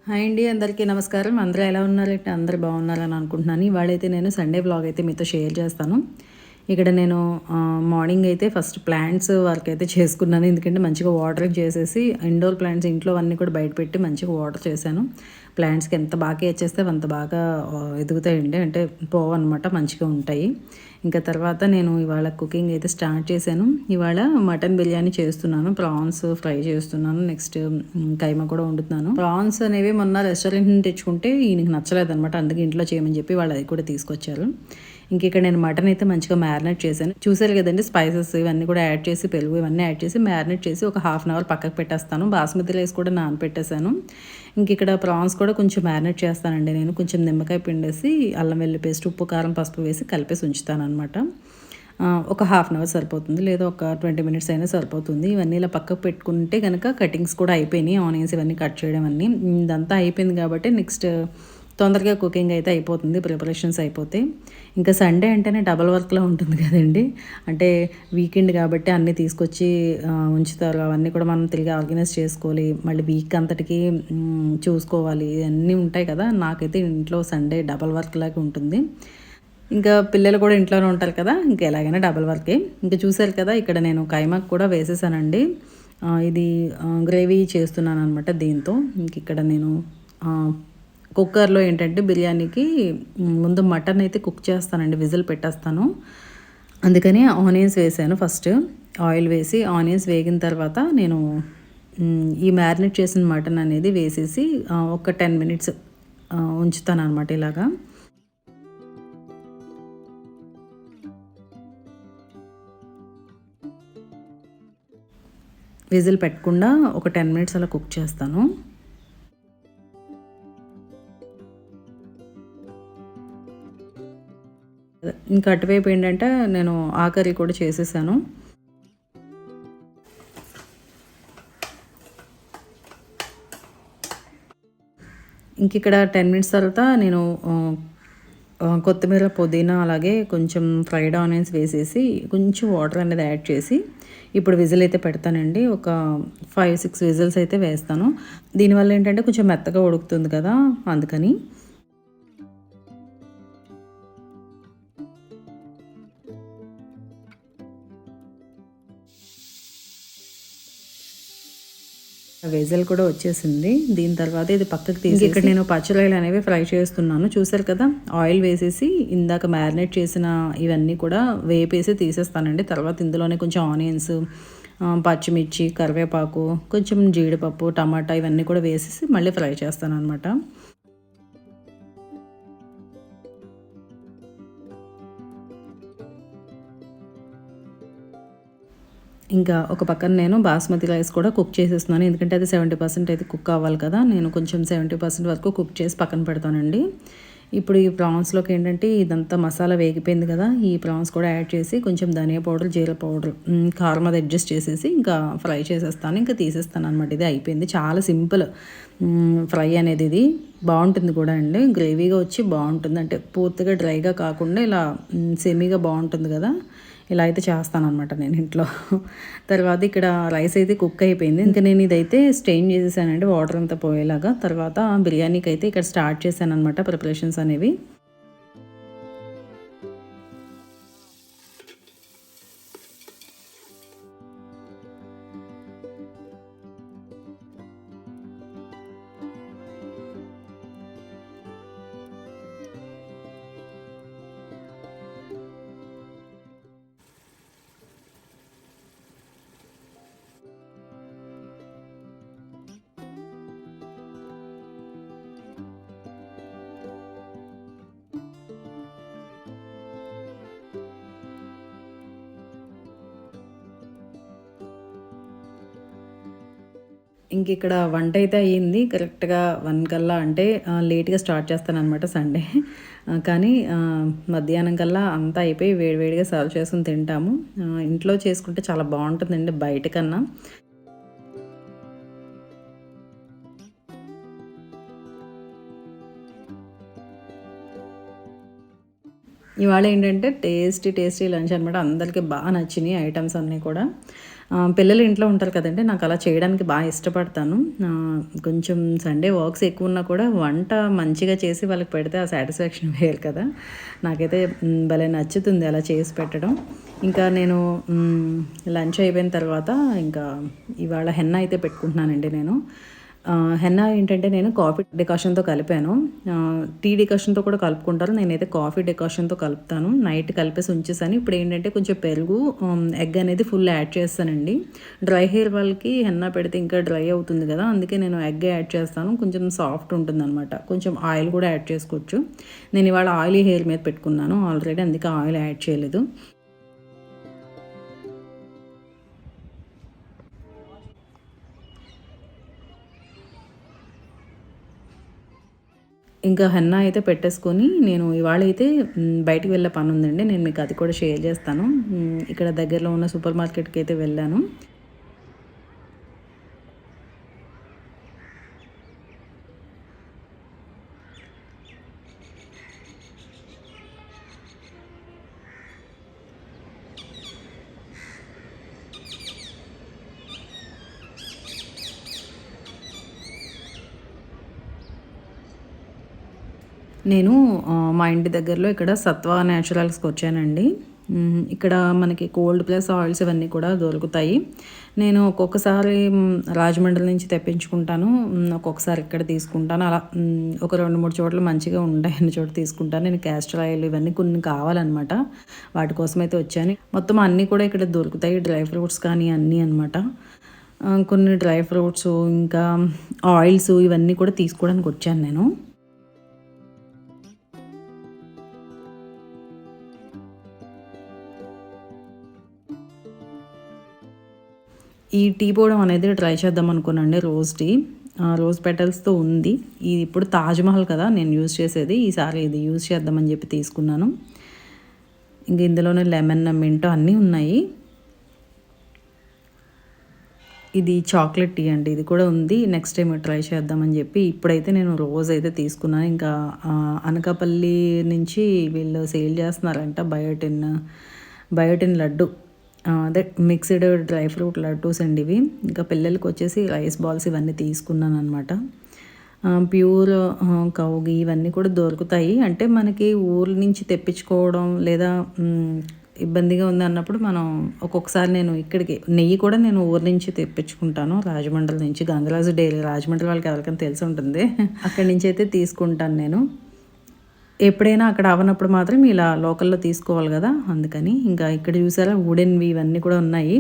Hi అండి, అందరికీ నమస్కారం. అందరూ ఎలా ఉన్నారంటే అందరూ బాగున్నారని అనుకుంటున్నాను. ఇవాళైతే నేను సండే వ్లాగ్ అయితే మీతో షేర్ చేస్తాను. ఇక్కడ నేను మార్నింగ్ అయితే ఫస్ట్ ప్లాంట్స్ వర్క్ అయితే చేసుకున్నాను. ఎందుకంటే మంచిగా వాటరింగ్ చేసేసి ఇండోర్ ప్లాంట్స్ ఇంట్లో అన్నీ కూడా బయట పెట్టి మంచిగా వాటర్ చేశాను. ప్లాంట్స్కి ఎంత బాగా కేర్ అంత బాగా ఎదుగుతాయండి. అంటే పోవన్నమాట, మంచిగా ఉంటాయి. ఇంకా తర్వాత నేను ఇవాళ కుకింగ్ అయితే స్టార్ట్ చేశాను. ఇవాళ మటన్ బిర్యానీ చేస్తున్నాను. ప్రాన్స్ ఫ్రై చేస్తున్నాను. నెక్స్ట్ కైమా కూడా వండుతున్నాను. ప్రాన్స్ అనేవి మొన్న రెస్టారెంట్ నుంచి తెచ్చుకుంటే ఈయనకి నచ్చలేదన్నమాట. అందుకే ఇంట్లో చేయమని చెప్పి వాళ్ళు అది కూడా తీసుకొచ్చారు. ఇంక ఇక్కడ నేను మటన్ అయితే మంచిగా మ్యారినేట్ చేశాను. చూసారు కదండి, స్పైసెస్ ఇవన్నీ కూడా యాడ్ చేసి, పెరుగు ఇవన్నీ యాడ్ చేసి మ్యారినేట్ చేసి ఒక హాఫ్ అన్ అవర్ పక్కకు పెట్టేస్తాను. బాస్మతి రైస్ కూడా నానపెట్టేశాను. ఇంక ఇక్కడ ప్రాన్స్ కూడా కొంచెం మ్యారినేట్ చేస్తానండి. నేను కొంచెం నిమ్మకాయ పిండేసి అల్లం వెల్లుల్లి పేస్ట్, ఉప్పు కారం పసుపు వేసి కలిపేసి ఉంచుతాను అనమాట. ఒక హాఫ్ అన్ అవర్ సరిపోతుంది, లేదా ఒక 20 మినిట్స్ అయినా సరిపోతుంది. ఇవన్నీ ఇలా పక్కకు పెట్టుకుంటే కనుక కటింగ్స్ కూడా అయిపోయినాయి. ఆనియన్స్ ఇవన్నీ కట్ చేయడం అన్నీ ఇదంతా అయిపోయింది కాబట్టి నెక్స్ట్ తొందరగా కుకింగ్ అయితే అయిపోతుంది, ప్రిపరేషన్స్ అయిపోతే. ఇంకా సండే అంటేనే డబల్ వర్క్లో ఉంటుంది కదండి. అంటే వీకెండ్ కాబట్టి అన్నీ తీసుకొచ్చి ఉంచుతారు. అవన్నీ కూడా మనం తిరిగి ఆర్గనైజ్ చేసుకోవాలి. మళ్ళీ వీక్ అంతటికి చూసుకోవాలి, ఇవన్నీ ఉంటాయి కదా. నాకైతే ఇంట్లో సండే డబల్ వర్క్ లాగా ఉంటుంది. ఇంకా పిల్లలు కూడా ఇంట్లోనే ఉంటారు కదా, ఇంకా ఎలాగైనా డబల్ వర్కే. ఇంకా చూసారు కదా, ఇక్కడ నేను కైమాక్ కూడా వేసేసానండి. ఇది గ్రేవీ చేస్తున్నాను అనమాట దీంతో. ఇంక ఇక్కడ నేను కుక్కర్లో ఏంటంటే బిర్యానీకి ముందు మటన్ అయితే కుక్ చేస్తానండి, విజిల్ పెట్టేస్తాను. అందుకని ఆనియన్స్ వేసాను. ఫస్ట్ ఆయిల్ వేసి ఆనియన్స్ వేగిన తర్వాత నేను ఈ మ్యారినేట్ చేసిన మటన్ అనేది వేసేసి ఒక 10 మినిట్స్ ఉంచుతాను అనమాట. ఇలాగా విజిల్ పెట్టకుండా ఒక 10 మినిట్స్ అలా కుక్ చేస్తాను. ఇంకా అటువైపు ఏంటంటే నేను ఆ కర్రీ కూడా చేసేసాను. ఇంక ఇక్కడ 10 మినిట్స్ తర్వాత నేను కొత్తిమీర, పుదీనా అలాగే కొంచెం ఫ్రైడ్ ఆనియన్స్ వేసేసి కొంచెం వాటర్ అనేది యాడ్ చేసి ఇప్పుడు విజిల్ అయితే పెడతానండి. ఒక 5-6 విజిల్స్ అయితే వేస్తాను. దీనివల్ల ఏంటంటే కొంచెం మెత్తగా ఉడుకుతుంది కదా, అందుకని. వెజల్ కూడా వచ్చేసింది. దీని తర్వాత ఇది పక్కకు తీసి ఇక్కడ నేను పచ్చిరొయ్యలు అనేవి ఫ్రై చేస్తున్నాను. చూసారు కదా, ఆయిల్ వేసేసి ఇందాక మ్యారినేట్ చేసిన ఇవన్నీ కూడా వేపేసి తీసేస్తానండి. తర్వాత ఇందులోనే కొంచెం ఆనియన్స్, పచ్చిమిర్చి, కరివేపాకు, కొంచెం జీడిపప్పు, టమాటా ఇవన్నీ కూడా వేసేసి మళ్ళీ ఫ్రై చేస్తాను అనమాట. ఇంకా ఒక పక్కన నేను బాస్మతి రైస్ కూడా కుక్ చేసేస్తున్నాను. ఎందుకంటే అది 70% అయితే కుక్ అవ్వాలి కదా. నేను కొంచెం 70% వరకు కుక్ చేసి పక్కన పెడతానండి. ఇప్పుడు ఈ ప్రాన్స్లోకి ఏంటంటే ఇదంతా మసాలా వేగిపోయింది కదా, ఈ ప్రాన్స్ కూడా యాడ్ చేసి కొంచెం ధనియా పౌడర్, జీరా పౌడర్, కారం అది అడ్జస్ట్ చేసేసి ఇంకా ఫ్రై చేసేస్తాను. ఇంకా తీసేస్తాను అనమాట. ఇది అయిపోయింది. చాలా సింపుల్ ఫ్రై అనేది. ఇది బాగుంటుంది కూడా అండి, గ్రేవీగా వచ్చి బాగుంటుంది. అంటే పూర్తిగా డ్రైగా కాకుండా ఇలా సెమీగా బాగుంటుంది కదా. ఇలా అయితే చేస్తానన్నమాట నేను ఇంట్లో. తర్వాత ఇక్కడ రైస్ అయితే కుక్ అయిపోయింది. ఇంకా నేను ఇదైతే స్టెయిన్ చేసేసానండి, వాటర్ అంతా పోయేలాగా. తర్వాత బిర్యానీకి అయితే ఇక్కడ స్టార్ట్ చేశాను అనమాట ప్రిపరేషన్స్ అనేవి. ఇంక ఇక్కడ వంట అయితే అయ్యింది కరెక్ట్గా 1 కల్లా. అంటే లేట్గా స్టార్ట్ చేస్తానన్నమాట సండే. కానీ మధ్యాహ్నం కల్లా అంతా అయిపోయి వేడివేడిగా సర్వ్ చేసుకుని తింటాము. ఇంట్లో చేసుకుంటే చాలా బాగుంటుందండి బయట కన్నా. ఇవాళ ఏంటంటే టేస్టీ లంచ్ అనమాట. అందరికీ బాగా నచ్చినాయి ఐటమ్స్ అన్నీ కూడా. పిల్లలు ఇంట్లో ఉంటారు కదండీ! నాకలా చేయడానికి ఇష్టపడతాను. కొంచెం సండే వర్క్స్ ఎక్కువున్నా కూడా వంట మంచిగా చేసి వాళ్ళకి పెడితే ఆ సాటిస్ఫాక్షన్ వేరు కదా! నాకైతే భలే నచ్చుతుంది అలా చేసి పెట్టడం. ఇంకా నేను లంచ్ అయిపోయిన తర్వాత ఇంకా ఇవాళ హెన్నా అయితే పెట్టుకుంటున్నానండి నేను. హెన్నా ఏంటంటే నేను కాఫీ డికాషన్‌తో కలిపాను. టీ డికాషన్‌తో కూడా కలుపుకుంటారు. నేనైతే కాఫీ డికాషన్‌తో కలుపుతాను. నైట్ కలిపేసి ఉంచేసాను. ఇప్పుడేంటంటే కొంచెం పెరుగు, ఎగ్ అనేది ఫుల్ యాడ్ చేస్తానండి. డ్రై హెయిర్ వాళ్ళకి హెన్నా పెడితే ఇంకా డ్రై అవుతుంది కదా! అందుకే నేను ఎగ్ యాడ్ చేస్తాను. కొంచెం సాఫ్ట్ ఉంటుందనమాట. కొంచెం ఆయిల్ కూడా యాడ్ చేసుకోవచ్చు. నేను ఇవాళ ఆయిలీ హెయిర్ మీద పెట్టుకున్నాను ఆల్రెడీ, అందుకే ఆయిల్ యాడ్ చేయలేదు. ఇంకా హెన్నా అయితే పెట్టేసుకొని నేను ఇవాళైతే బయటికి వెళ్ళే పనుందండి. నేను మీకు అది కూడా షేర్ చేస్తాను. ఇక్కడ దగ్గరలో ఉన్న సూపర్ మార్కెట్‌కి అయితే వెళ్ళాను. నేను మా ఇంటి దగ్గరలో ఇక్కడ సత్వ న్యాచురల్స్‌కొచ్చానండి. ఇక్కడ మనకి కోల్డ్ ప్లస్ ఆయిల్స్ ఇవన్నీ కూడా దొరుకుతాయి. నేను ఒక్కొక్కసారి రాజమండ్రి నుంచి తెప్పించుకుంటాను. ఒక్కొక్కసారి ఇక్కడ తీసుకుంటాను. అలా ఒక 2, 3 చోట్ల మంచిగా ఉంటాయన్న చోట తీసుకుంటాను. నేను క్యాస్టర్ ఆయిల్ ఇవన్నీ కొన్ని కావాలనమాట. వాటి కోసమైతే వచ్చాను. మొత్తం అన్నీ కూడా ఇక్కడ దొరుకుతాయి. డ్రై ఫ్రూట్స్ కానీ అన్నీ అనమాట. కొన్ని డ్రై ఫ్రూట్సు ఇంకా ఆయిల్స్ ఇవన్నీ కూడా తీసుకోవడానికి వచ్చాను నేను. ఈ టీ పౌడర్ అనేది ట్రై చేద్దాం అనుకున్నానండి, రోజ్ టీ. రోజ్ పెటల్స్‌తో ఉంది. ఇది ఇప్పుడు తాజ్‌మహల్ కదా నేను యూజ్ చేసేది. ఈసారి ఇది యూజ్ చేద్దామని చెప్పి తీసుకున్నాను. ఇంక ఇందులోనే లెమన్, మింట్ అన్నీ ఉన్నాయి. ఇది చాక్లెట్ టీ అండి. ఇది కూడా ఉంది. నెక్స్ట్ టైమ్ ట్రై చేద్దామని చెప్పి ఇప్పుడైతే నేను రోజ్ అయితే తీసుకున్నాను. ఇంకా అనకాపల్లి నుంచి వీళ్ళు సేల్ చేస్తున్నారంట బయోటిన్ లడ్డు. అదే మిక్స్డ్ డ్రై ఫ్రూట్ లడ్డూస్ అండి ఇవి. ఇంకా పిల్లలకొచ్చేసి రైస్ బాల్స్ ఇవన్నీ తీసుకున్నాననమాట. ప్యూర్ కౌ ఘీ ఇవన్నీ కూడా దొరుకుతాయి. అంటే మనకి ఊర్ల నుంచి తెప్పించుకోవడం లేదా ఇబ్బందిగా ఉందన్నప్పుడు మనం ఒక్కొక్కసారి నేను ఇక్కడికి నెయ్యి కూడా నేను ఊరు నుంచి తెప్పించుకుంటాను. రాజమండ్రి నుంచి గంగరాజు డైరీ, రాజమండ్రి వాళ్ళకి ఎవరికైనా తెలిసి ఉంటుంది. అక్కడి నుంచి అయితే తీసుకుంటాను నేను. ఎప్పుడైనా అక్కడ అవ్వనప్పుడు మాత్రం ఇలా లోకల్‌లో తీసుకోవాలి గదా! అందుకని. ఇంకా ఇక్కడ చూసారా వుడెన్‌వి ఇవన్నీ కూడా ఉన్నాయి.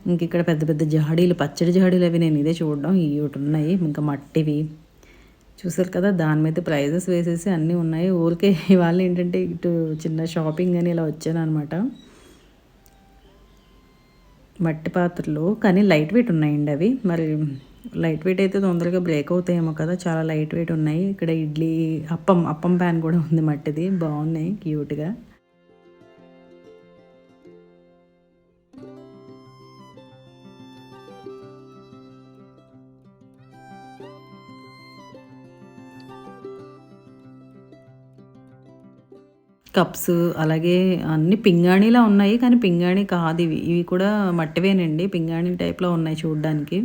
ఇంకిక్కడ పెద్ద పెద్ద జాడీలు, పచ్చడి జాడీలు అవి నేను ఇదే చూడడం ఇయోటున్నాయి. ఇంకా మట్టివి. చూసారు కదా! దాని మీద ప్రైజెస్ వేసేసి అన్నీ ఉన్నాయి. ఊరికే ఇవాళ ఏంటంటే ఇటు చిన్న షాపింగ్ అని ఇలా వచ్చాననమాట. మట్టి పాత్రలు కానీ లైట్ వెయిట్ ఉన్నాయండి అవి. మరి లైట్ వెయిట్ అయితే తొందరగా బ్రేక్ అవుతాయేమో కదా! చాలా లైట్ వెయిట్ ఉన్నాయి. ఇక్కడ ఇడ్లీ, అప్పం ప్యాన్ కూడా ఉంది మట్టిది. బాగున్నాయి క్యూట్‌గా. కప్స్ అలాగే అన్నీ పింగాణీలా ఉన్నాయి. కానీ పింగాణీ కాదివి. ఇవి కూడా మట్టివేనండి. పింగాణీ టైప్‌లో ఉన్నాయి చూడ్డానికి.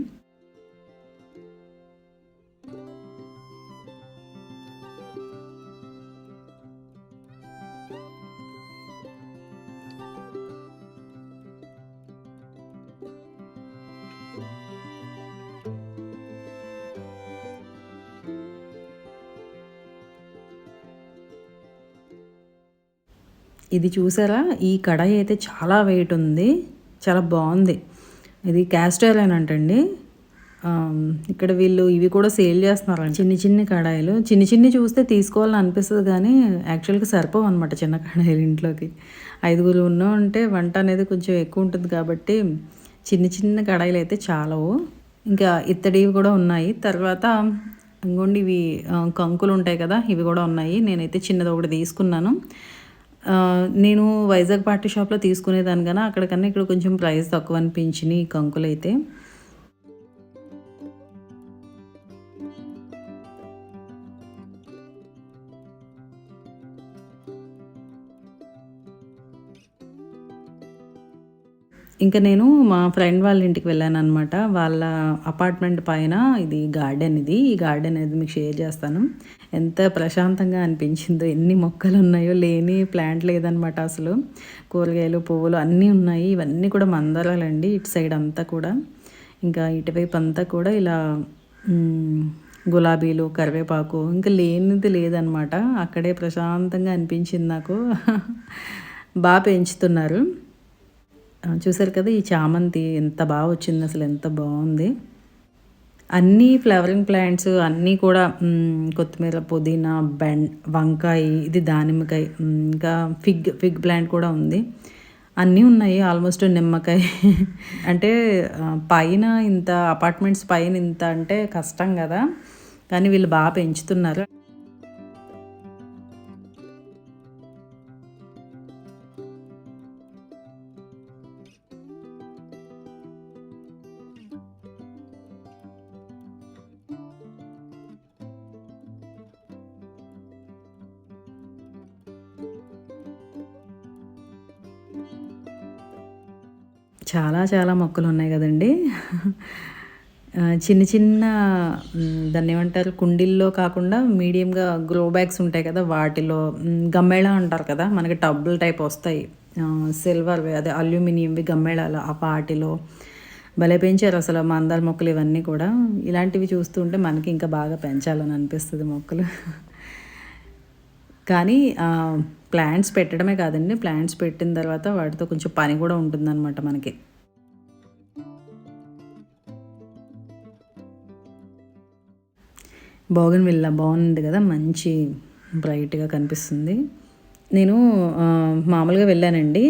ఇది చూసారా? ఈ కడాయి అయితే చాలా వెయిట్ ఉంది. చాలా బావుంది. ఇది క్యాస్ట్ ఐరన్ అంటండి. ఇక్కడ వీళ్ళు ఇవి కూడా సేల్ చేస్తున్నారంట. చిన్ని చిన్ని కడాయిలు. చిన్ని చూస్తే తీసుకోవాలని అనిపిస్తది గానీ, యాక్చువల్‌గా సరిపోవనమాట చిన్న కడాయిలు ఇంట్లోకి. 5గురు ఉన్నామంటే వంట అనేది కొంచెం ఎక్కువ ఉంటుంది కాబట్టి, చిన్న కడాయిలయితే చాలవు. ఇంకా ఇత్తడివి కూడా ఉన్నాయి. తర్వాత ఇంగోండి ఇవి కంకులుంటాయి కదా! ఇవి కూడా ఉన్నాయి. నేనైతే చిన్నదొకటి తీసుకున్నాను. నేను వైజాగ్ పార్టీ షాప్‌లో తీసుకునేదాన్ని గాని అక్కడికన్నా ఇక్కడ కొంచెం ప్రైస్ తక్కువ అనిపించినియి ఈ కంకులైతే. ఇంకా నేను మా ఫ్రెండ్ వాళ్ళ ఇంటికి వెళ్ళాననమాట. వాళ్ళ అపార్ట్మెంట్ పైన ఇది గార్డెన్ ఇది. ఈ గార్డెన్ అనేది మీకు షేర్ చేస్తాను. ఎంత ప్రశాంతంగా అనిపించిందో, ఎన్ని మొక్కలున్నాయో, లేని ప్లాంట్ లేదనమాట అసలు. కూరగాయలు, పువ్వులు అన్నీ ఉన్నాయి. ఇవన్నీ కూడా మందారాలండి ఇటు సైడ్ అంతా కూడా. ఇంకా ఇటువైపు అంతా కూడా ఇలా గులాబీలు, కరివేపాకు ఇంకా లేనిది లేదనమాట. అక్కడే ప్రశాంతంగా అనిపించింది నాకు. పెంచుతున్నారు. చూసారు కదా, ఈ చామంతి ఎంత బాగా వచ్చింది, అసలు ఎంత బాగుంది. అన్నీ ఫ్లవరింగ్ ప్లాంట్స్ అన్నీ కూడా కొత్తిమీర, పుదీనా, వంకాయ, ఇది దానిమ్మకాయ, ఇంకా ఫిగ్ ప్లాంట్ కూడా ఉంది. అన్నీ ఉన్నాయి. ఆల్మోస్ట్ నిమ్మకాయ. అంటే పైన ఇంత అపార్ట్మెంట్స్ పైన ఇంత అంటే కష్టం కదా, కానీ వీళ్ళు బాగా పెంచుతున్నారు. చాలా చాలా మొక్కలు ఉన్నాయి కదండి. చిన్న చిన్న దాన్ని ఏమంటారు, కుండీల్లో కాకుండా మీడియంగా గ్రో బ్యాగ్స్ ఉంటాయి కదా, వాటిలో గమ్మేళ అంటారు కదా, మనకి టబ్బుల టైప్ వస్తాయి, సిల్వర్వి, అదే అల్యూమినియంవి గమ్మేళాలు, ఆ వాటిలో భలే పెంచారు అసలు మందార మొక్కలు ఇవన్నీ కూడా. ఇలాంటివి చూస్తుంటే మనకి ఇంకా బాగా పెంచాలని అనిపిస్తుంది మొక్కలు. కానీ ప్లాంట్స్ పెట్టడమే కాదండి, ప్లాంట్స్ పెట్టిన తర్వాత వాటితో కొంచెం పని కూడా ఉంటుందన్నమాట మనకి. బోగన్విల్లా బాగుంది కదా, మంచి బ్రైట్గా కనిపిస్తుంది. నేను మామూలుగా వెళ్ళానండి,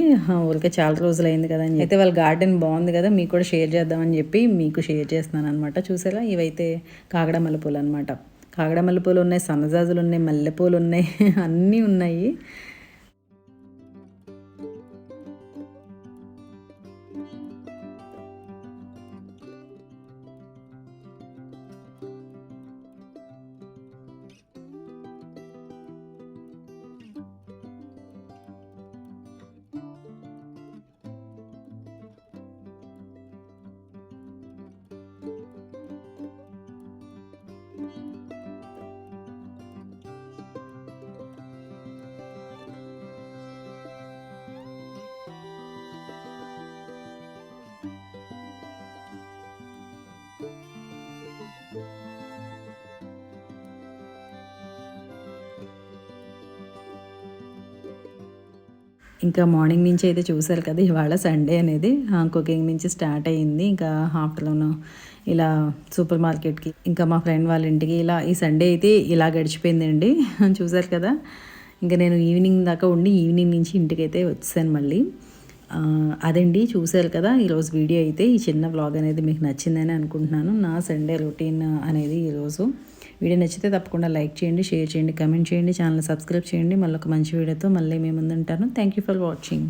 ఊరికే చాలా రోజులు అయింది కదా అని. అయితే వాళ్ళ గార్డెన్ బాగుంది కదా, మీకు కూడా షేర్ చేద్దామని చెప్పి మీకు షేర్ చేస్తున్నాను అనమాట. చూసారా, ఇవైతే కాగడ మల్లెపూలు అనమాట. కాగడ మల్లెపూలు ఉన్నాయి, సన్నజాజులు ఉన్నాయి, మల్లెపూలు ఉన్నాయి, అన్నీ ఉన్నాయి. ఇంకా మార్నింగ్ నుంచి అయితే చూసారు కదా, ఇవాళ సండే అనేది కుకింగ్ నుంచి స్టార్ట్ అయ్యింది. ఇంకా ఆఫ్టర్నూన్ ఇలా సూపర్ మార్కెట్కి, ఇంకా మా ఫ్రెండ్ వాళ్ళ ఇంటికి, ఇలా ఈ సండే అయితే ఇలా గడిచిపోయిందండి. చూసారు కదా, ఇంకా నేను ఈవినింగ్ దాకా ఉండి ఈవినింగ్ నుంచి ఇంటికైతే వచ్చాను మళ్ళీ. అదండి, చూసారు కదా ఈరోజు వీడియో అయితే. ఈ చిన్న వ్లాగ్ అనేది మీకు నచ్చిందని అనుకుంటున్నాను. నా సండే రొటీన్ అనేది ఈరోజు. వీడియో నచ్చితే తప్పకుండా లైక్ చేయండి, షేర్ చేయండి, కమెంట్ చేయండి, ఛానల్ సబ్స్క్రైబ్ చేయండి. మళ్ళీ ఒక మంచి వీడియోతో మళ్ళీ మేము ముందుంటాను. Thank you for watching.